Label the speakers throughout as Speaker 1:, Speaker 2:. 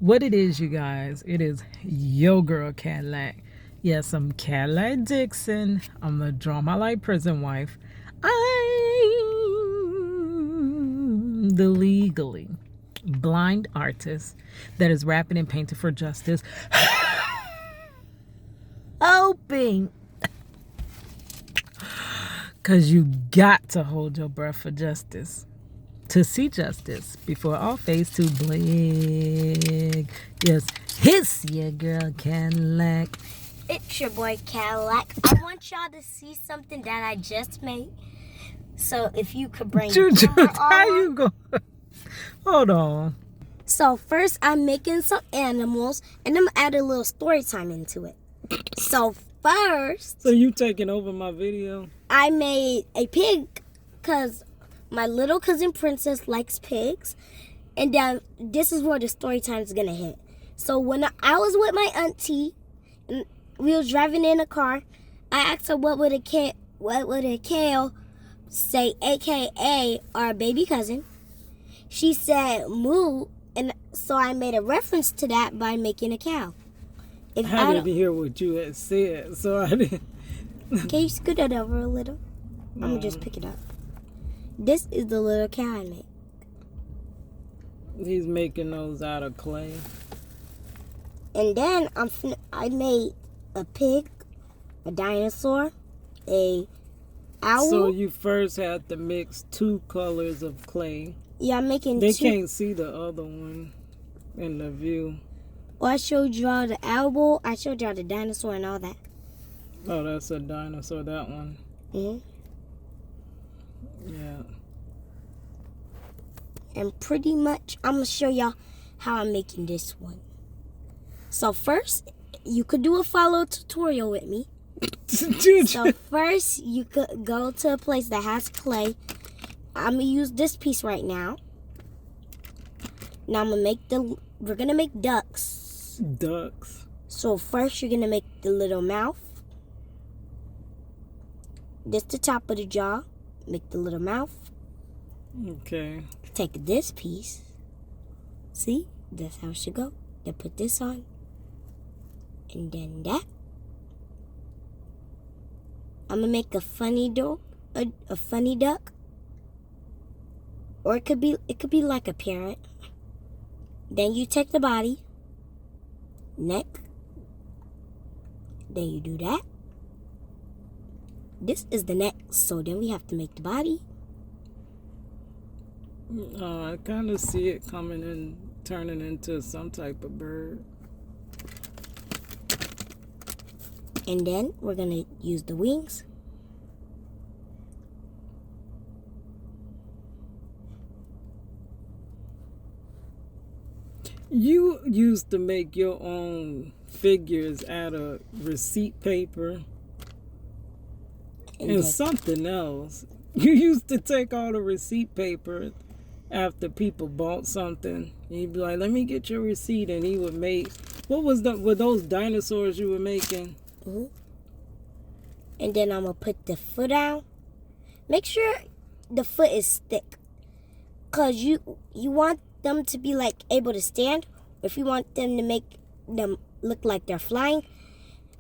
Speaker 1: What it is, you guys, it is your girl Cadillac. Yes, I'm Cadillac Dixon. I'm the Drama Like Prison Wife. I'm the legally blind artist that is rapping and painting for justice. Hoping. Because you got to hold your breath for justice. To see justice before all face to blink. Yes, it's your girl Cadillac.
Speaker 2: It's your boy Cadillac. I want y'all to see something that I just made. So if you could bring
Speaker 1: Juju,
Speaker 2: the camera
Speaker 1: how
Speaker 2: on.
Speaker 1: you go? Hold on.
Speaker 2: So first I'm making some animals and I'm add a little story time into it. So first,
Speaker 1: So you taking over my video?
Speaker 2: I made a pig because my little cousin Princess likes pigs. And then this is where the story time is going to hit. So when I was with my auntie, and we was driving in a car, I asked her what would a cow say, a.k.a. our baby cousin. She said moo, and so I made a reference to that by making a cow. If
Speaker 1: I didn't hear what you had said, so I didn't.
Speaker 2: Can you scoot it over a little? I'm going to just pick it up. This is the little cow I made.
Speaker 1: He's making those out of clay.
Speaker 2: And then I made a pig, a dinosaur, a owl.
Speaker 1: So you first had to mix 2 colors of clay.
Speaker 2: Yeah, I'm making
Speaker 1: They
Speaker 2: 2.
Speaker 1: can't see the other one in the view.
Speaker 2: Well, I showed y'all the owl. I showed y'all the dinosaur and all that.
Speaker 1: Oh, that's a dinosaur, that one.
Speaker 2: hmm
Speaker 1: Yeah.
Speaker 2: And pretty much, I'm going to show y'all how I'm making this one. So first, you could do a follow tutorial with me. So first, you could go to a place that has clay. I'm going to use this piece right now. Now I'm going to we're going to make ducks.
Speaker 1: Ducks.
Speaker 2: So first, you're going to make the little mouth. This the top of the jaw. Make the little mouth.
Speaker 1: Okay.
Speaker 2: Take this piece. See? That's how it should go. Then put this on. And then that. I'm going to make a funny dog. A funny duck. Or it could be like a parrot. Then you take the body. Neck. Then you do that. This is the neck, so then we have to make the body.
Speaker 1: I kind of see it coming and turning into some type of bird.
Speaker 2: And then we're going to use the wings.
Speaker 1: You used to make your own figures out of receipt paper and something else. You used to take all the receipt paper after people bought something. And you'd be like, let me get your receipt. And he would make, were those dinosaurs you were making?
Speaker 2: Mm-hmm. And then I'm going to put the foot out. Make sure the foot is thick. Because you want them to be like able to stand. If you want them to make them look like they're flying,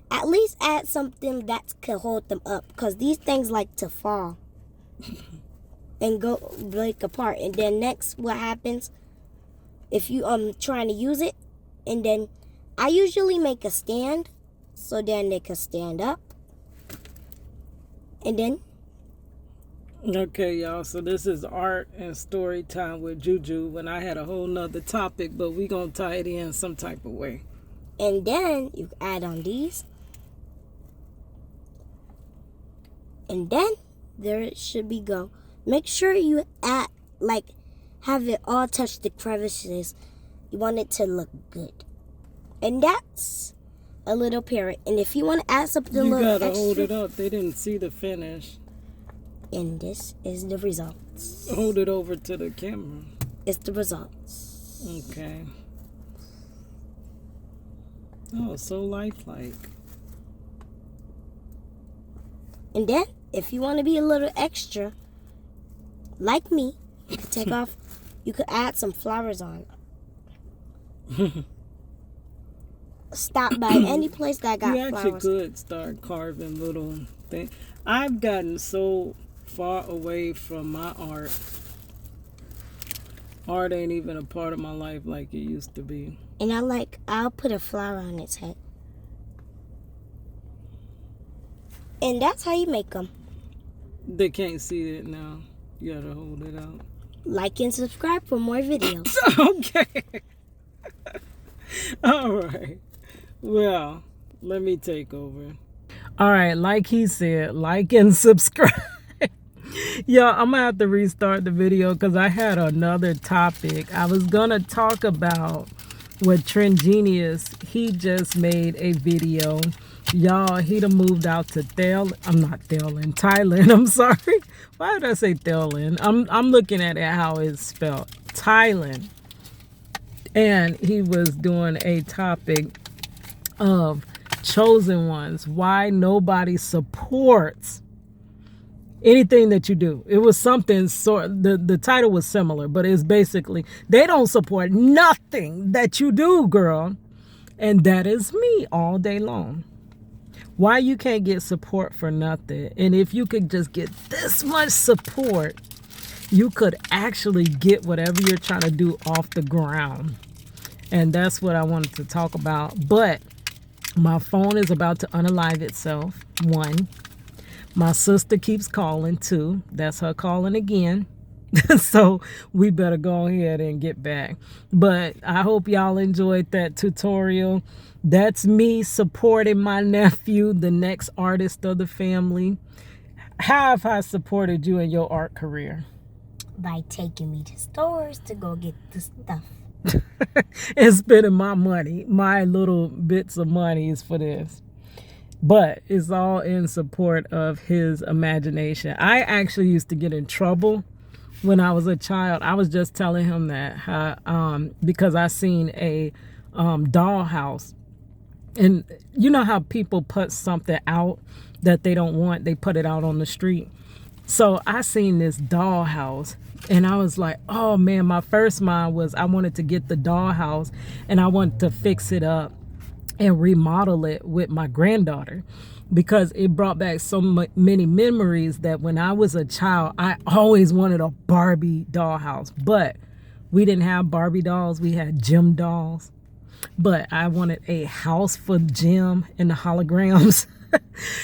Speaker 2: at least add something that could hold them up. Because these things like to fall and go break apart. And then next, what happens if you trying to use it? And then I usually make a stand so then they can stand up. And then
Speaker 1: okay, y'all, so this is art and story time with Juju when I had a whole nother topic, but we gonna tie it in some type of way.
Speaker 2: And then you add on these. And then there it should be go. Make sure you add, like, have it all touch the crevices. You want it to look good. And that's a little parrot. And if you want to add something a little extra.
Speaker 1: You gotta hold it up. They didn't see the finish.
Speaker 2: And this is the results.
Speaker 1: Hold it over to the camera.
Speaker 2: It's the results.
Speaker 1: Okay. Oh, so lifelike.
Speaker 2: And then, if you want to be a little extra, like me, you could take off, you could add some flowers on. Stop by any place that got
Speaker 1: You actually
Speaker 2: flowers.
Speaker 1: could start carving little things. I've gotten so far away from my art. Art ain't even a part of my life like it used to be.
Speaker 2: And I'll put a flower on its head. And that's how you make them.
Speaker 1: They can't see it now. You gotta hold it out.
Speaker 2: Like and subscribe for more videos.
Speaker 1: Okay. All right. Well, let me take over. All right, like he said, like and subscribe. Yeah, I'm gonna have to restart the video because I had another topic. I was gonna talk about what Trend Genius, he just made a video. Y'all, he done moved out to Thailand. I'm sorry. Why did I say Thailand? I'm looking at it how it's spelled. Thailand. And he was doing a topic of chosen ones. Why nobody supports anything that you do. It was something the title was similar, but it's basically they don't support nothing that you do, girl. And that is me all day long. Why you can't get support for nothing? And if you could just get this much support, you could actually get whatever you're trying to do off the ground. And that's what I wanted to talk about. But my phone is about to unalive itself. 1. My sister keeps calling. 2. That's her calling again. So we better go ahead and get back. But I hope y'all enjoyed that tutorial. That's me supporting my nephew, the next artist of the family. How have I supported you in your art career?
Speaker 2: By taking me to stores to go get the stuff.
Speaker 1: And spending my money, my little bits of monies for this. But it's all in support of his imagination. I actually used to get in trouble when I was a child. I was just telling him that because I seen a dollhouse. And you know how people put something out that they don't want, they put it out on the street. So I seen this dollhouse and I was like, oh man, my first mind was I wanted to get the dollhouse and I wanted to fix it up and remodel it with my granddaughter, because it brought back so many memories that when I was a child, I always wanted a Barbie dollhouse. But we didn't have Barbie dolls, we had Jim dolls. But I wanted a house for Jim and the holograms.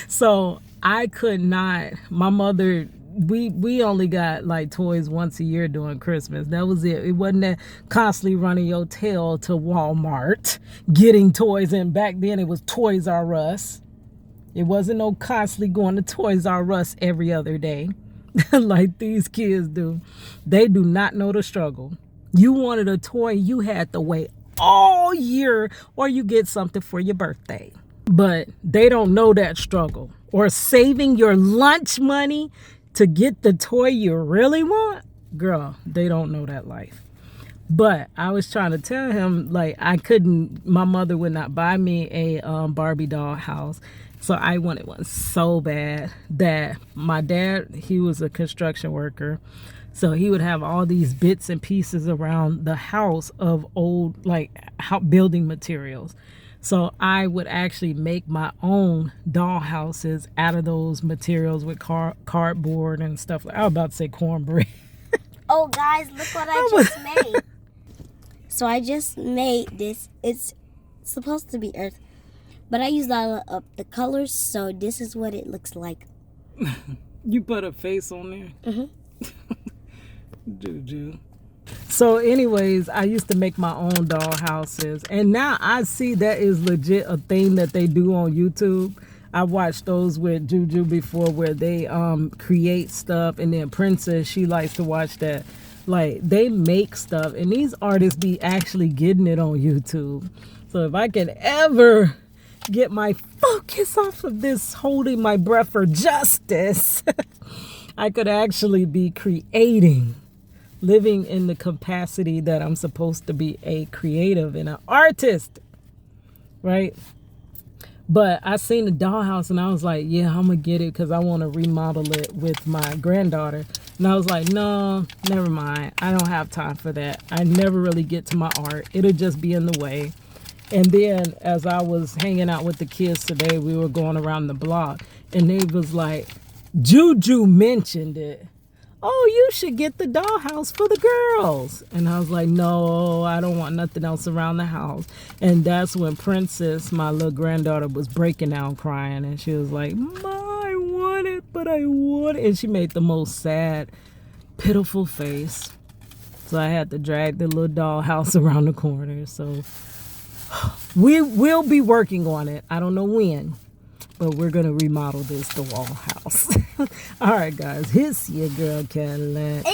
Speaker 1: So I could not, my mother, we only got like toys once a year during Christmas. That was it. It wasn't that constantly running your tail to Walmart getting toys. And back then it was Toys R Us. It wasn't no constantly going to Toys R Us every other day like these kids do. They do not know the struggle. You wanted a toy, you had to wait all year or you get something for your birthday. But they don't know that struggle. Or saving your lunch money to get the toy you really want. Girl, they don't know that life. But I was trying to tell him, like, my mother would not buy me a Barbie doll house. So I wanted one so bad that my dad, he was a construction worker. So he would have all these bits and pieces around the house of old, like, building materials. So I would actually make my own doll houses out of those materials with cardboard and stuff. I was about to say cornbread.
Speaker 2: Oh, guys, look what I just made. So I just made this. It's supposed to be earth, but I used all of the colors, so this is what it looks like.
Speaker 1: You put a face on there?
Speaker 2: Mm-hmm.
Speaker 1: Juju. So anyways, I used to make my own doll houses, and now I see that is legit a thing that they do on YouTube. I watched those with Juju before where they create stuff, and then Princess, she likes to watch that. Like, they make stuff, and these artists be actually getting it on YouTube. So if I can ever get my focus off of this holding my breath for justice, I could actually be creating, living in the capacity that I'm supposed to be a creative and an artist, right? But I seen the dollhouse and I was like, yeah, I'm gonna get it because I want to remodel it with my granddaughter. And I was like, no, never mind. I don't have time for that. I never really get to my art. It'll just be in the way. And then as I was hanging out with the kids today, we were going around the block, and they was like, Juju mentioned it. Oh, you should get the dollhouse for the girls. And I was like, no, I don't want nothing else around the house. And that's when Princess, my little granddaughter, was breaking down crying. And she was like, Ma, I want it, but I want it. And she made the most sad, pitiful face. So I had to drag the little dollhouse around the corner. So we will be working on it. I don't know when, but we're going to remodel this the wall house. All right, guys. Here's your girl, Cadillac.